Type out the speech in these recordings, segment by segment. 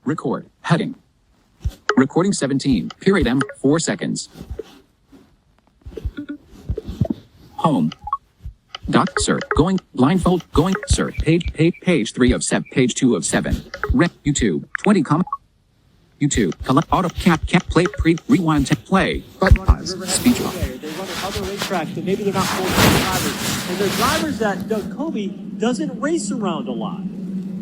Record. Heading. Recording 17. Period M. 4 seconds. Home. Doc, sir. Going. Blindfold. Going. Sir. Page 3 of 7. Page 2 of 7. YouTube. 20 YouTube. Collect. Auto. Cap. Play. Rewind. Play. But pause. Speech off. They run at other racetracks, but maybe they're not full-time drivers. And they're drivers that Doug Coby doesn't race around a lot.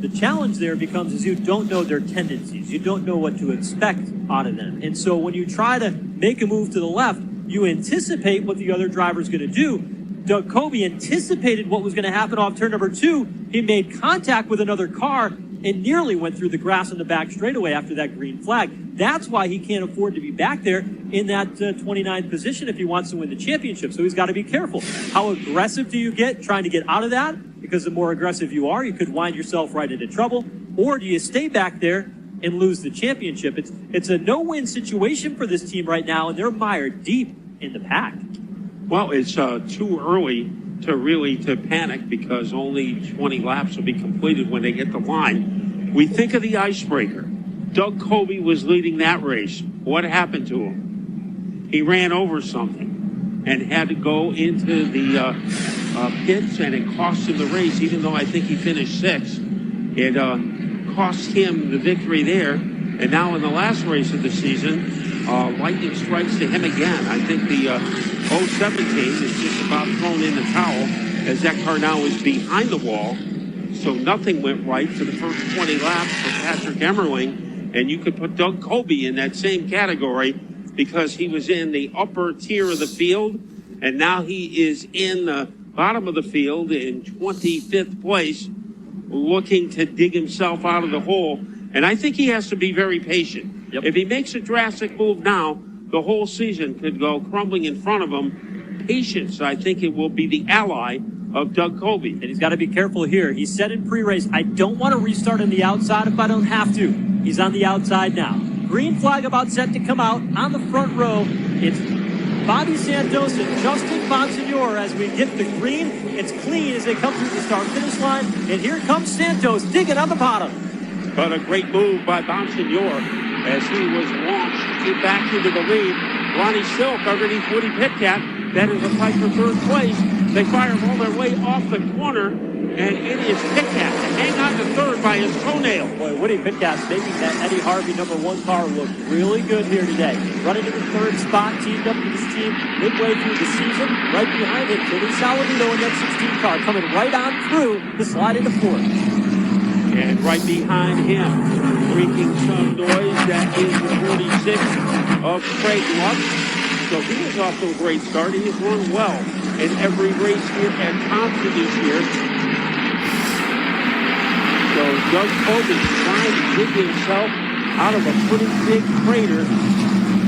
The challenge there becomes is you don't know their tendencies. You don't know what to expect out of them. And so when you try to make a move to the left, you anticipate what the other driver's going to do. Doug Coby anticipated what was going to happen off turn number 2. He made contact with another car and nearly went through the grass in the back straightaway after that green flag. That's why he can't afford to be back there in that 29th position if he wants to win the championship. So he's got to be careful. How aggressive do you get trying to get out of that? Because the more aggressive you are, you could wind yourself right into trouble. Or do you stay back there and lose the championship? It's a no-win situation for this team right now, and they're mired deep in the pack. Well, it's too early to panic because only 20 laps will be completed when they hit the line. We think of the icebreaker. Doug Coby was leading that race. What happened to him? He ran over something and had to go into the pits, and it cost him the race, even though I think he finished 6th. It cost him the victory there. And now in the last race of the season, lightning strikes to him again. I think the 017 is just about thrown in the towel as that car now is behind the wall. So nothing went right for the first 20 laps for Patrick Emmerling. And you could put Doug Coby in that same category because he was in the upper tier of the field. And now he is in the bottom of the field in 25th place, looking to dig himself out of the hole. And I think he has to be very patient. Yep. If he makes a drastic move now, the whole season could go crumbling in front of him. Patience, I think it will be the ally of Doug Coby. And he's got to be careful here. He said in pre-race, I don't want to restart on the outside if I don't have to. He's on the outside now. Green flag about set to come out on the front row. It's Bobby Santos and Justin Bonsignore as we get the green. It's clean as they come through the start-finish line. And here comes Santos digging on the bottom. But a great move by Bonsignore as he was launched back into the lead. Ronnie Silk underneath Woody Pitkat. That is a fight for third place. They fire all their way off the corner, and it is Pitkat to hang on to third by his toenail. Boy, Woody Pitkat making that Eddie Harvey #1 car look really good here today. Running to the third spot, teamed up with his team midway through the season. Right behind him, Billy Saladino in that 16 car, coming right on through to slide into fourth. And right behind him, making some noise, that is the 46 of Craig Lutz. So he is off to a great start. He has run well in every race here at Thompson this year. So Doug Coby trying to dig himself out of a pretty big crater.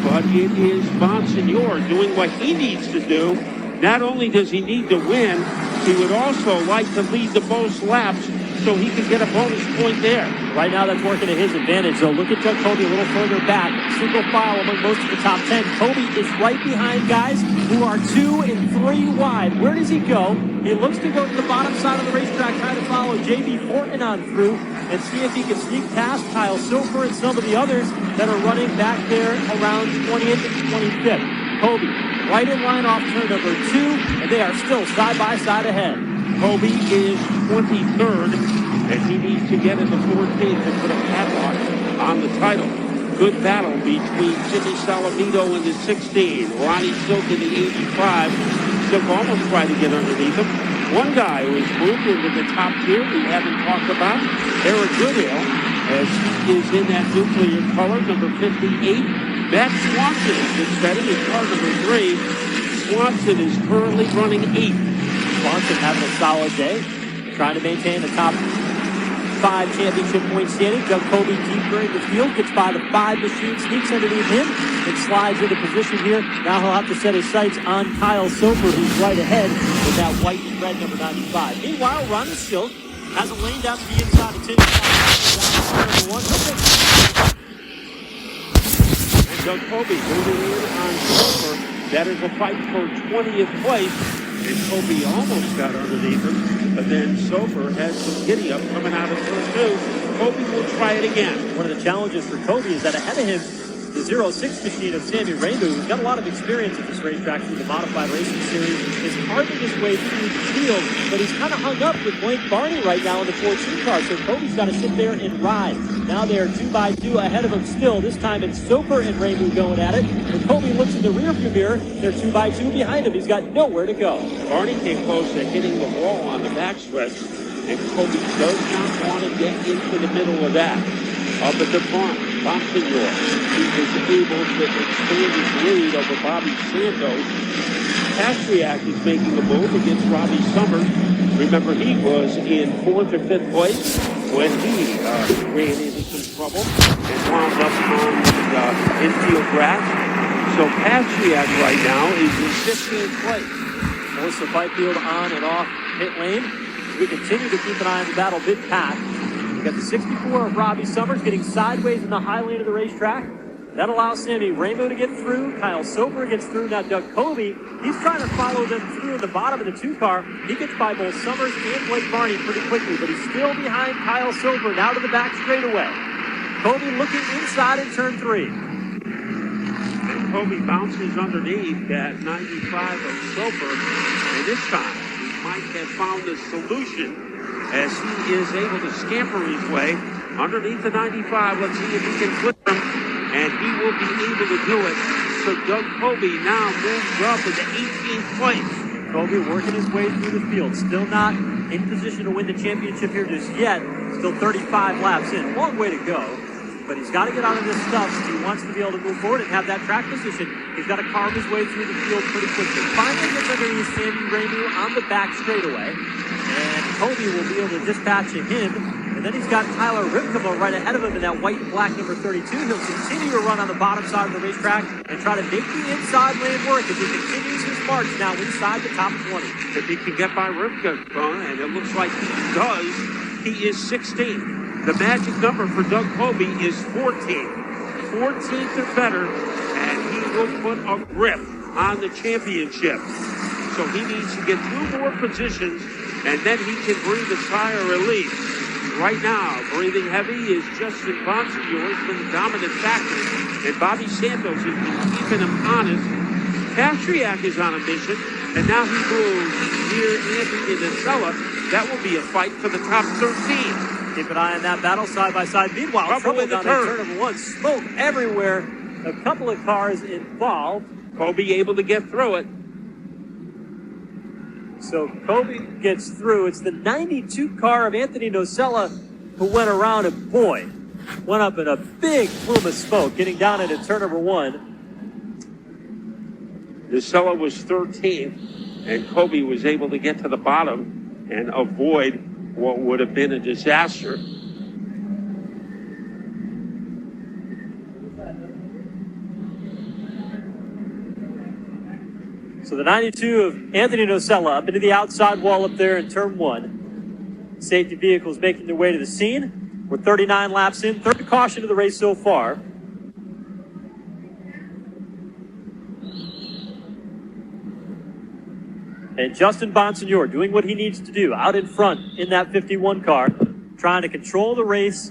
But it is Bonsignore doing what he needs to do. Not only does he need to win, he would also like to lead the most laps so he can get a bonus point there. Right now, that's working to his advantage. So look at Doug Coby a little further back. Single file among most of the top 10. Coby is right behind guys who are 2 and 3 wide. Where does he go? He looks to go to the bottom side of the racetrack, trying to follow J.B. Fortin on through and see if he can sneak past Kyle Silver and some of the others that are running back there around 20th and 25th. Coby right in line off turn number 2, and they are still side by side ahead. Coby is 23rd, and he needs to get in the 14th and put a padlock on the title. Good battle between Jimmy Salamito in the 16, Ronnie Silk in the 85. Silk almost tried to get underneath him. One guy who has moved into the top tier we haven't talked about, Eric Goodale, as he is in that nuclear color, number 58. Matt Swanson has been steady in car number 3. Swanson is currently running 8th. Swanson having a solid day, trying to maintain the top 5 championship point standing. Doug Coby deeper in the field, gets by the 5 machine, sneaks underneath him, and slides into position here. Now he'll have to set his sights on Kyle Silver, who's right ahead with that white and red number 95. Meanwhile, Ronnie Silk has a lane down to the inside of Tim. And Doug Coby moving in on Silver. That is a fight for 20th place. And Coby almost got underneath him, but then Sofer had some giddy up coming out of turn 2. Kobe will try it again. One of the challenges for Kobe is that ahead of him, the 06 machine of Sammy Rainbow, who's got a lot of experience at this racetrack through the Modified Racing Series, is carving his way through the field, but he's kind of hung up with Blake Barney right now in the 14 car, so Kobe's got to sit there and ride. Now they're 2x2 ahead of him still. This time it's Soper and Rainbow going at it. When Kobe looks in the rearview mirror, they're 2x2 behind him. He's got nowhere to go. Barney came close to hitting the wall on the backstretch, and Kobe does not want to get into the middle of that. Up at the front, Bonsignor, he is able to expand his lead over Bobby Santos. Pastriak is making a move against Robbie Summers. Remember, he was in 4th or 5th place when he ran into some trouble and wound up on the infield grass. So Pastriak right now is in 15th place. Most of Fifield on and off pit lane. We continue to keep an eye on the battle mid-pack. We got the 64 of Robbie Summers getting sideways in the high lane of the racetrack. That allows Sammy Rainbow to get through. Kyle Soper gets through. Now Doug Kobe, he's trying to follow them through in the bottom of the 2 car. He gets by both Summers and Blake Barney pretty quickly, but he's still behind Kyle Soper, now to the back straightaway. Kobe looking inside in turn 3. And Kobe bounces underneath that 95 of Soper, and this time he might have found the solution as he is able to scamper his way underneath the 95. Let's see if he can flip him, and he will be able to do it. So Doug Kobe now moves up into 18th place. Kobe working his way through the field. Still not in position to win the championship here just yet. Still 35 laps in. Long way to go. But he's got to get out of this stuff if he wants to be able to move forward and have that track position. He's got to carve his way through the field pretty quickly. Finally gets underneath Sammy Rainbow on the back straightaway. And Kobe will be able to dispatch him. And then he's got Tyler Ripkema right ahead of him in that white and black number 32. He'll continue to run on the bottom side of the racetrack and try to make the inside lane work as he continues his march now inside the top 20. If he can get by Ripkema, and it looks like he does, he is 16th. The magic number for Doug Kobe is 14. 14th or better, and he will put a grip on the championship. So he needs to get 2 more positions, and then he can breathe a sigh of relief. Right now, breathing heavy is Justin Bonsignor. He's been the dominant factor, and Bobby Santos has been keeping him honest. Pastriak is on a mission, and now he moves near Anthony Nocella. That will be a fight for the top 13. Keep an eye on that battle side by side. Meanwhile, trouble down in turn number 1. Smoke everywhere. A couple of cars involved. Kobe able to get through it. So Kobe gets through. It's the 92 car of Anthony Nocella who went around, and boy, went up in a big plume of smoke, getting down into turn number 1. Nocella was 13th, and Kobe was able to get to the bottom and avoid what would have been a disaster. So the 92 of Anthony Nocella up into the outside wall up there in turn 1. Safety vehicles making their way to the scene. We're 39 laps in, 3rd caution of the race so far. And Justin Bonsignor doing what he needs to do out in front in that 51 car, trying to control the race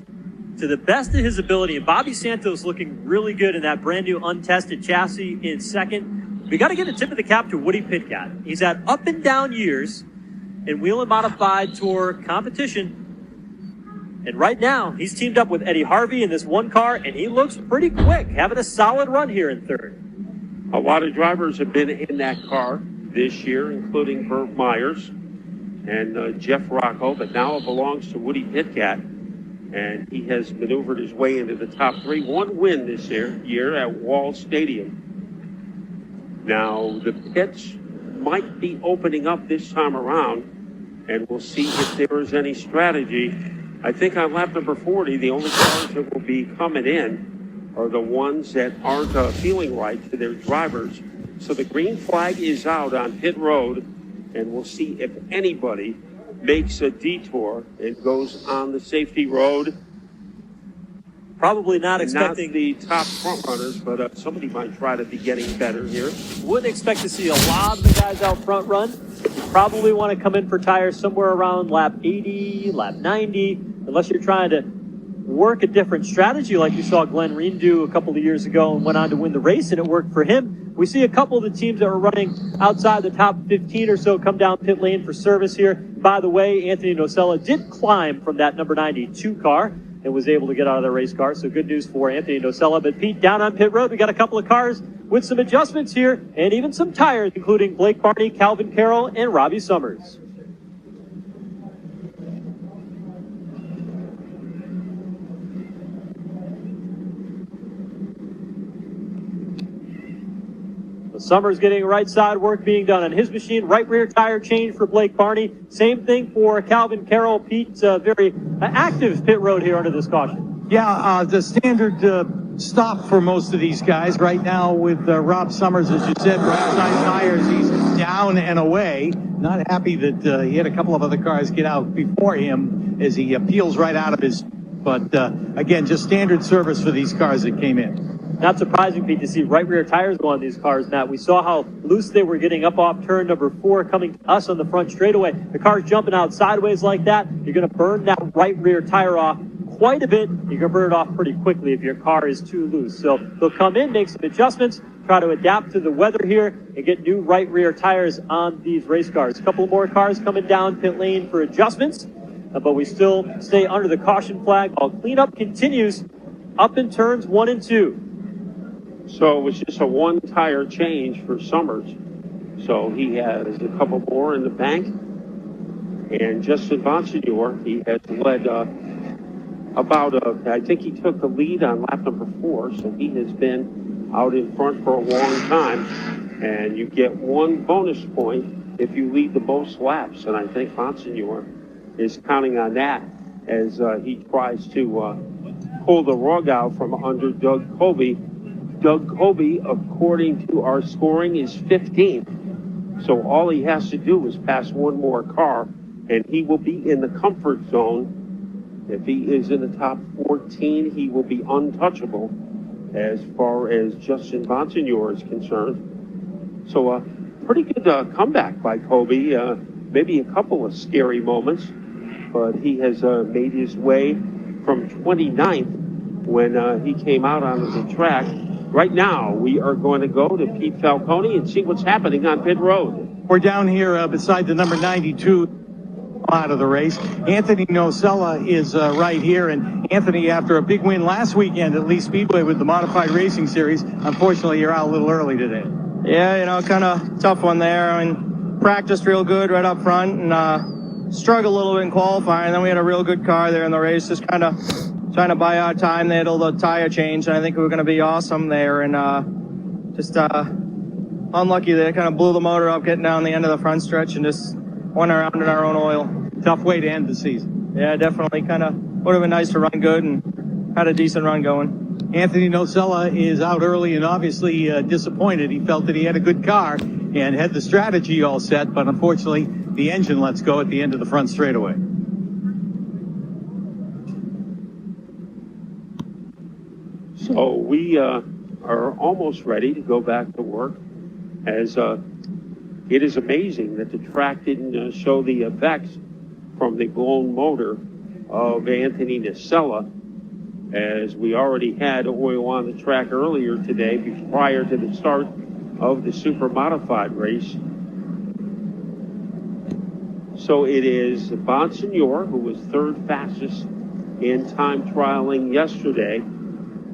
to the best of his ability. And Bobby Santos looking really good in that brand new untested chassis in second. We got to get a tip of the cap to Woody Pitkat. He's had up and down years in wheel and modified tour competition. And right now, he's teamed up with Eddie Harvey in this 1 car, and he looks pretty quick, having a solid run here in 3rd. A lot of drivers have been in that car this year, including Burt Myers and Jeff Rocco, but now it belongs to Woody Pitkat, and he has maneuvered his way into the top 3. 1 win this year at Wall Stadium. Now, the pits might be opening up this time around, and we'll see if there is any strategy. I think on lap number 40, the only cars that will be coming in are the ones that aren't feeling right to their drivers. So the green flag is out on pit road, and we'll see if anybody makes a detour and goes on the safety road. Probably not expecting Not the top front runners, but somebody might try to be getting better here. Wouldn't expect to see a lot of the guys out front run. You probably want to come in for tires somewhere around lap 80, lap 90, unless you're trying to work a different strategy like we saw Glenn Reen do a couple of years ago and went on to win the race, and it worked for him. We see a couple of the teams that were running outside the top 15 or so come down pit lane for service here. By the way, Anthony Nocella did climb from that number 92 car and was able to get out of the race car, so good news for Anthony Nocella. But Pete, down on pit road, we got a couple of cars with some adjustments here and even some tires, including Blake Barney, Calvin Carroll, and Robbie Summers. Summers getting right side work being done on his machine. Right rear tire change for Blake Barney. Same thing for Calvin Carroll. Pete's very active pit road here under this caution. Yeah, the standard stop for most of these guys right now with Rob Summers, as you said, right side tires. He's down and away. Not happy that he had a couple of other cars get out before him as he peels right out of his. But again, just standard service for these cars that came in. Not surprising, Pete, to see right rear tires go on these cars, Matt. We saw how loose they were getting up off turn number 4 coming to us on the front straightaway. The car's jumping out sideways like that. You're going to burn that right rear tire off quite a bit. You're going to burn it off pretty quickly if your car is too loose. So they'll come in, make some adjustments, try to adapt to the weather here, and get new right rear tires on these race cars. A couple more cars coming down pit lane for adjustments, but we still stay under the caution flag while cleanup continues up in turns 1 and 2. So it was just a one tire change for Summers. So he has a couple more in the bank. And Justin Bonsignor, he has led I think he took the lead on lap number 4. So he has been out in front for a long time. And you get one bonus point if you lead the most laps. And I think Bonsignor is counting on that as he tries to pull the rug out from under Doug Coby. Doug Coby, according to our scoring, is 15. So all he has to do is pass one more car, and he will be in the comfort zone. If he is in the top 14, he will be untouchable as far as Justin Bonsignor is concerned. So a pretty good comeback by Coby. Maybe a couple of scary moments, but he has made his way from 29th when he came out onto the track. Right now, we are going to go to Pete Falcone and see what's happening on pit road. We're down here beside the number 92 out of the race. Anthony Nocella is right here. And Anthony, after a big win last weekend at Lee Speedway with the Modified Racing Series, unfortunately, you're out a little early today. Yeah, kind of tough one there. I mean, practiced real good right up front and struggled a little bit in qualifying. Then we had a real good car there in the race, just kind of trying to buy our time. They had all the tire change, and I think we were going to be awesome there. And just unlucky they kind of blew the motor up getting down the end of the front stretch and just went around in our own oil. Tough way to end the season. Yeah, definitely. Kind of would have been nice to run good and had a decent run going. Anthony Nocella is out early and obviously disappointed. He felt that he had a good car and had the strategy all set, but unfortunately the engine lets go at the end of the front straightaway. So we are almost ready to go back to work, as it is amazing that the track didn't show the effects from the blown motor of Anthony Nocella, as we already had oil on the track earlier today prior to the start of the super modified race. So it is Bonsignor, who was third fastest in time trialing yesterday,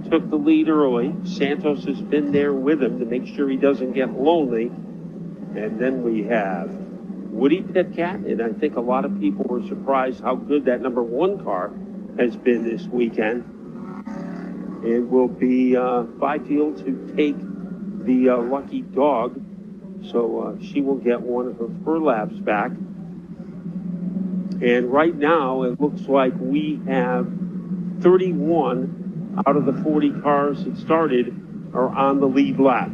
took the lead early. Santos has been there with him to make sure he doesn't get lonely. And then we have Woody Pitkat, and I think a lot of people were surprised how good that number 1 car has been this weekend. It will be Byfield to take the lucky dog, so she will get one of her laps back. And right now, it looks like we have 31 out of the 40 cars that started are on the lead lap.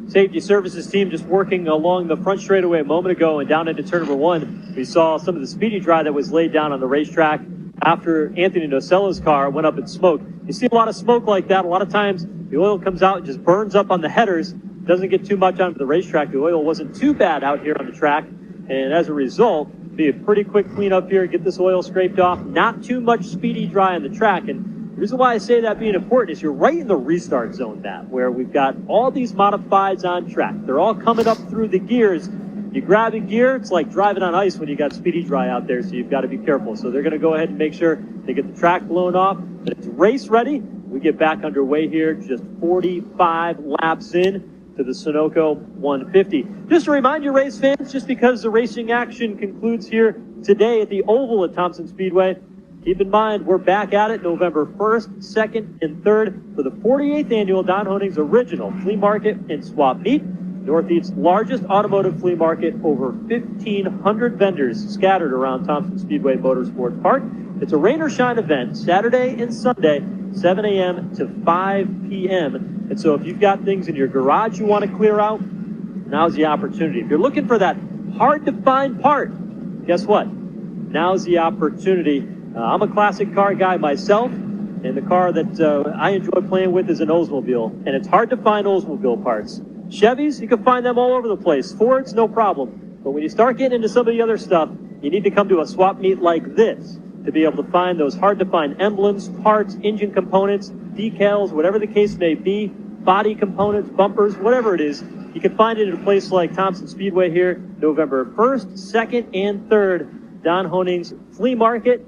Safety services team just working along the front straightaway a moment ago and down into turn number 1. We saw some of the speedy dry that was laid down on the racetrack after Anthony Nocella's car went up in smoke. You see a lot of smoke like that. A lot of times the oil comes out and just burns up on the headers. Doesn't get too much onto the racetrack. The oil wasn't too bad out here on the track. And as a result, be a pretty quick cleanup here. Get this oil scraped off. Not too much speedy dry on the track. And the reason why I say that being important is you're right in the restart zone, Matt, where we've got all these modifieds on track. They're all coming up through the gears. You grab a gear, it's like driving on ice when you got speedy dry out there, so you've got to be careful. So they're going to go ahead and make sure they get the track blown off, but it's race ready. We get back underway here, just 45 laps in to the Sunoco 150. Just to remind you, race fans, just because the racing action concludes here today at the Oval at Thompson Speedway, keep in mind we're back at it November 1st, 2nd, and 3rd for the 48th annual Don Honing's Original Flea Market and Swap Meet. Northeast's largest automotive flea market, over 1,500 vendors scattered around Thompson Speedway Motorsports Park. It's a rain or shine event, Saturday and Sunday, 7 a.m. to 5 p.m. And so if you've got things in your garage you want to clear out, now's the opportunity. If you're looking for that hard-to-find part, guess what? Now's the opportunity. I'm a classic car guy myself, and the car that I enjoy playing with is an Oldsmobile, and it's hard to find Oldsmobile parts. Chevys, you can find them all over the place. Fords, no problem. But when you start getting into some of the other stuff, you need to come to a swap meet like this to be able to find those hard-to-find emblems, parts, engine components, decals, whatever the case may be, body components, bumpers, whatever it is. You can find it at a place like Thompson Speedway here, November 1st, 2nd, and 3rd, Don Honing's Flea Market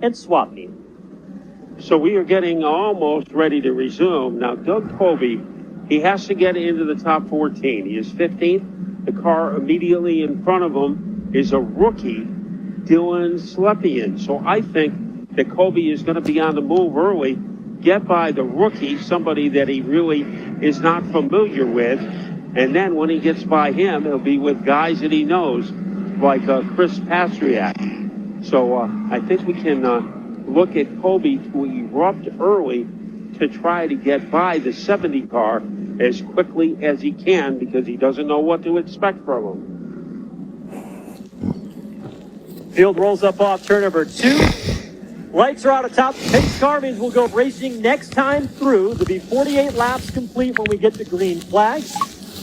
and Swap Meet. So we are getting almost ready to resume. Now, Doug Coby, he has to get into the top 14. He is 15th. The car immediately in front of him is a rookie, Dylan Slepian. So I think that Coby is going to be on the move early, get by the rookie, somebody that he really is not familiar with. And then when he gets by him, he'll be with guys that he knows, like Chris Pastriak. So I think we can look at Coby to erupt early to try to get by the 70 car as quickly as he can, because he doesn't know what to expect from him. Field rolls up off turn number 2. Lights are out atop. Pace car means we'll go racing next time through. There'll be 48 laps complete when we get the green flag.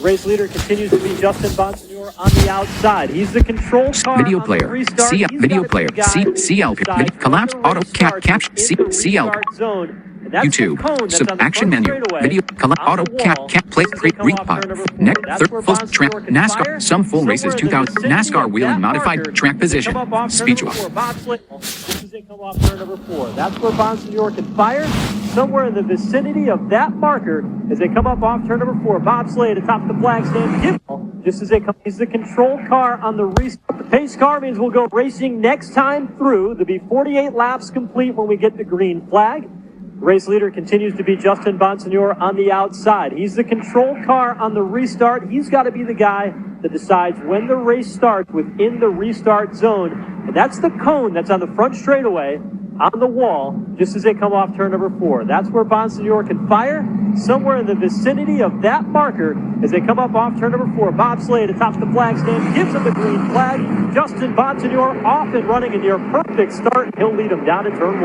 Race leader continues to be Justin Bonsignor on the outside. He's the control car. Video on player. the restart. C He's video gotta be player. the guy C to CL decide collapse when the auto race cap starts C in the CL restart zone. And that's YouTube the cone that's sub on the action front menu straightaway video on auto the cap wall. plate As they come off turn number 4. next That's third where full Bonsignor track can NASCAR fire. some full races Somewhere in the 2000 vicinity NASCAR of wheel and that modified marker, track they position come up off turn speed number draw. 4. Bobsled, just as they come off turn number 4. That's where Bonsignor can fire. Somewhere in the vicinity of that marker as they come up off turn number 4. Bobsled atop the flag stand. Just as they come, he's the control car on the restart. The pace car means we'll go racing next time through. There'll be 48 laps complete when we get the green flag. Race leader continues to be Justin Bonsignor on the outside. He's the control car on the restart. He's got to be the guy that decides when the race starts within the restart zone. And that's the cone that's on the front straightaway on the wall just as they come off turn number 4. That's where Bonsignor can fire. Somewhere in the vicinity of that marker as they come up off turn number 4. Bobsled atop the flag stand gives him the green flag. Justin Bonsignor off and running a near perfect start. He'll lead him down to turn 1.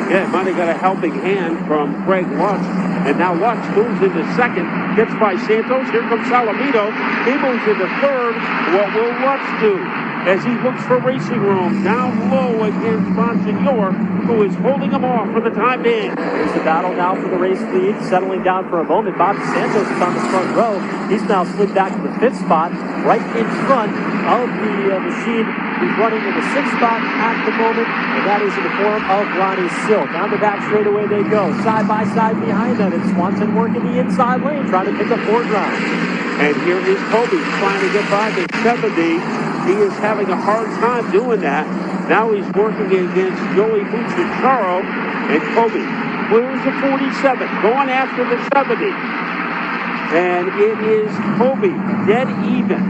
Yeah, might have got a helping hand from Craig Lutz. And now Lutz moves into second, gets by Santos. Here comes Salamito. He moves into third. What will Lutz do as he looks for racing room down low against Bonsignor, who is holding him off for the time being? There's the battle now for the race lead, settling down for a moment. Bobby Santos is on the front row. He's now slid back to the 5th spot, right in front of the machine who's running in the 6th spot at the moment, and that is in the form of Ronnie Silk. On the back straightaway they go, side by side behind them, and Swanson working the inside lane, trying to pick up more ground. And here is Coby trying to get by the 70. He is having a hard time doing that. Now he's working against Joey Bucciacharo, and Coby clears the 47, going after the 70. And it is Coby dead even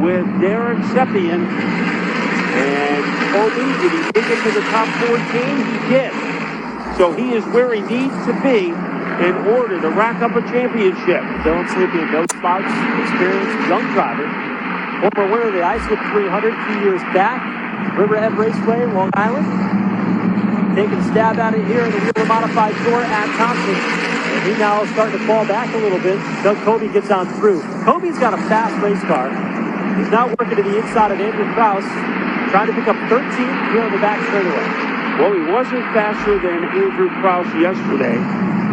with Derek Seppian. And Coby, did he take it to the top 14? He did. So he is where he needs to be in order to rack up a championship. Dylan Slepian, no spots, experienced young driver. Former winner of the Islip 300 a few years back. Riverhead Raceway, Long Island. Taking a stab at it here in the Wheeler Modified Tour at Thompson. And he now is starting to fall back a little bit. Doug Coby gets on through. Coby's got a fast race car. He's now working to the inside of Andrew Krause. trying to pick up 13 here on the back straightaway. Well, he wasn't faster than Andrew Krause yesterday.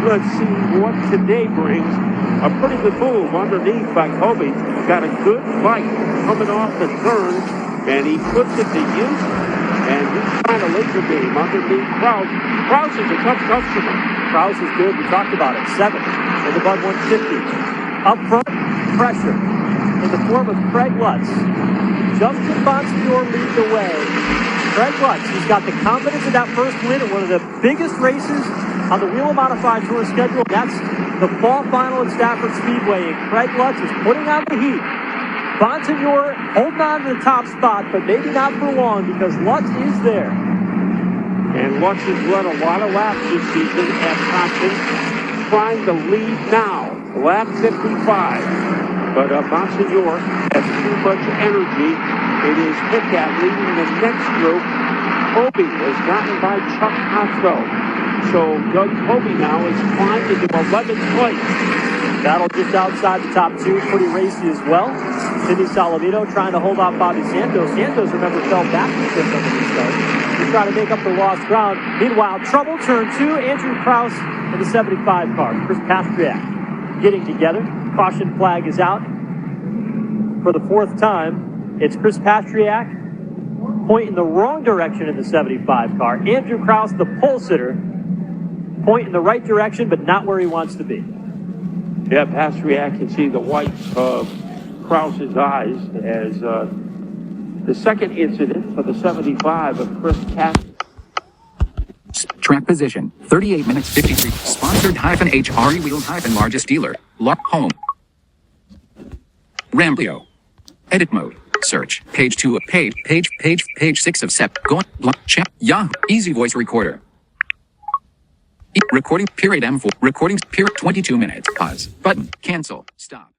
Let's see what today brings. A pretty good move underneath by Kobe. Got a good fight coming off the turn, and he puts it to use. And he's trying to laser beam underneath Krause. Krause is a tough customer. Krause is good. We talked about it. 7 in the Bud 150. Up front, pressure in the form of Craig Lutz. Justin Bonsignor leads the way. Craig Lutz, he's got the confidence in that first win in one of the biggest races on the Wheel Modified Tour schedule. That's the fall final at Stafford Speedway, and Craig Lutz is putting on the heat. Bonsignor holding on to the top spot, but maybe not for long because Lutz is there. And Lutz has led a lot of laps this season at Thompson, trying to lead now. Lap 55. But Bonsignor has too much energy. It is Hickett leading the next group. Kobe is gotten by Chuck Costco. So Doug Kobe now is climbed into 11th place. Battle just outside the top 2, pretty racy as well. Sidney Salamino trying to hold off Bobby Santos. Santos, remember, fell back in the fifth under the start. He's trying to make up the lost ground. Meanwhile, trouble, turn 2, Andrew Krause in the 75 car. Chris Pastriak getting together. Caution flag is out for the 4th time. It's Chris Pastriak pointing the wrong direction in the 75 car. Andrew Krause, the pole sitter, pointing the right direction, but not where he wants to be. Yeah, Pastriak can see the whites of Krause's eyes as the second incident for the 75 of Chris Pastriak. Track position, 38 minutes 53. Sponsored HRE Wheels largest dealer. Lock home. Ramblio. Edit mode. Search. Page 2 of page 6 of SEP. Go on. Block. Chat. Yahoo. Easy voice recorder. Recording period M4. Recordings period 22 minutes. Pause. Button. Cancel. Stop.